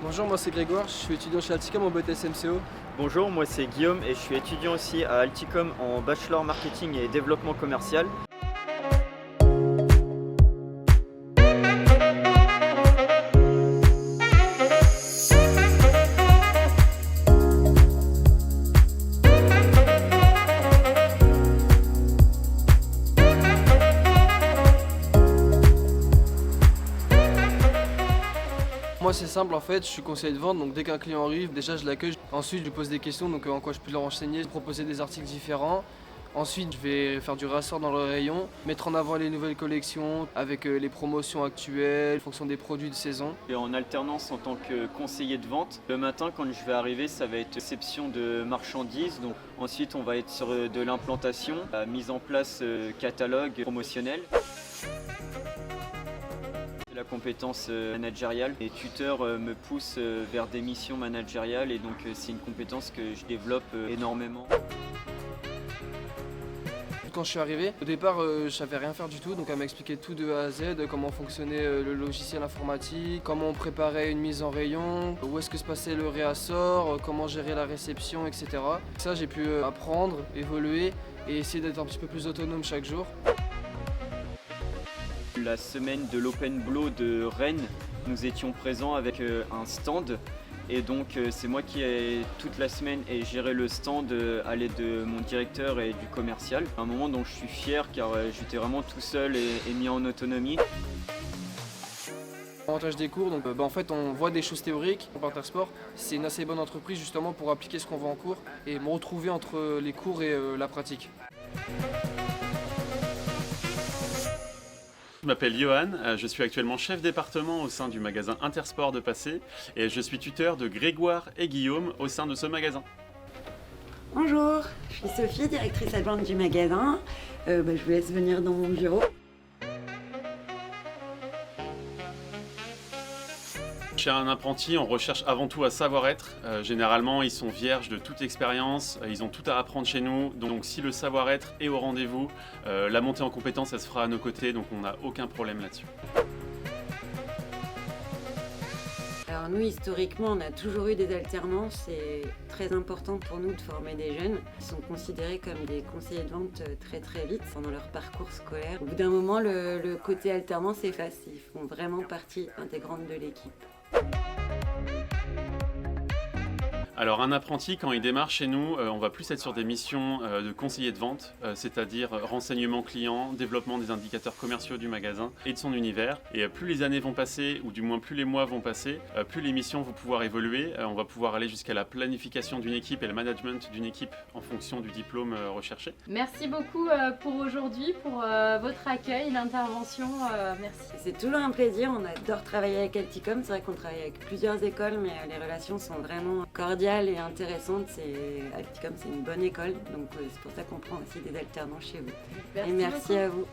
Bonjour, moi c'est Grégoire, je suis étudiant chez Alticom en BTS MCO. Bonjour, moi c'est Guillaume et je suis étudiant aussi à Alticom en bachelor marketing et développement commercial. Moi c'est simple en fait, je suis conseiller de vente, donc dès qu'un client arrive, déjà je l'accueille. Ensuite je lui pose des questions, donc en quoi je peux leur renseigner, proposer des articles différents. Ensuite je vais faire du rassort dans le rayon, mettre en avant les nouvelles collections avec les promotions actuelles, en fonction des produits de saison. Et en alternance en tant que conseiller de vente, le matin quand je vais arriver ça va être réception de marchandises. Donc ensuite on va être sur de l'implantation, la mise en place catalogue promotionnel. La compétence managériale. Les tuteurs me poussent vers des missions managériales et donc c'est une compétence que je développe énormément. Quand je suis arrivé, au départ je savais rien faire du tout, donc elle m'a expliqué tout de A à Z, comment fonctionnait le logiciel informatique, comment on préparait une mise en rayon, où est-ce que se passait le réassort, comment gérer la réception, etc. Ça j'ai pu apprendre, évoluer et essayer d'être un petit peu plus autonome chaque jour. La semaine de l'Open Blow de Rennes, nous étions présents avec un stand et donc c'est moi qui ai toute la semaine et géré le stand à l'aide de mon directeur et du commercial. Un moment dont je suis fier car j'étais vraiment tout seul et mis en autonomie. L'avantage des cours, donc en fait on voit des choses théoriques. Intersport, c'est une assez bonne entreprise justement pour appliquer ce qu'on voit en cours et me retrouver entre les cours et la pratique. Je m'appelle Johan, je suis actuellement chef département au sein du magasin Intersport de Passé et je suis tuteur de Grégoire et Guillaume au sein de ce magasin. Bonjour, je suis Sophie, directrice adjointe du magasin. Je vous laisse venir dans mon bureau. Chez un apprenti, on recherche avant tout à savoir-être. Généralement, ils sont vierges de toute expérience, ils ont tout à apprendre chez nous. Donc si le savoir-être est au rendez-vous, la montée en compétence, elle se fera à nos côtés, donc on n'a aucun problème là-dessus. Alors nous, historiquement, on a toujours eu des alternances. C'est très important pour nous de former des jeunes qui sont considérés comme des conseillers de vente très très vite pendant leur parcours scolaire. Au bout d'un moment, le côté alternance s'efface. Ils font vraiment partie intégrante de l'équipe. Alors un apprenti, quand il démarre chez nous, on va plus être sur des missions de conseiller de vente, c'est-à-dire renseignement client, développement des indicateurs commerciaux du magasin et de son univers. Et plus les années vont passer, ou du moins plus les mois vont passer, plus les missions vont pouvoir évoluer. On va pouvoir aller jusqu'à la planification d'une équipe et le management d'une équipe en fonction du diplôme recherché. Merci beaucoup pour aujourd'hui, pour votre accueil, l'intervention. Merci. C'est toujours un plaisir, on adore travailler avec Alticom. C'est vrai qu'on travaille avec plusieurs écoles, mais les relations sont vraiment cordiales et intéressante. Alticom, c'est une bonne école, donc c'est pour ça qu'on prend aussi des alternants chez vous. Merci et merci beaucoup. à vous.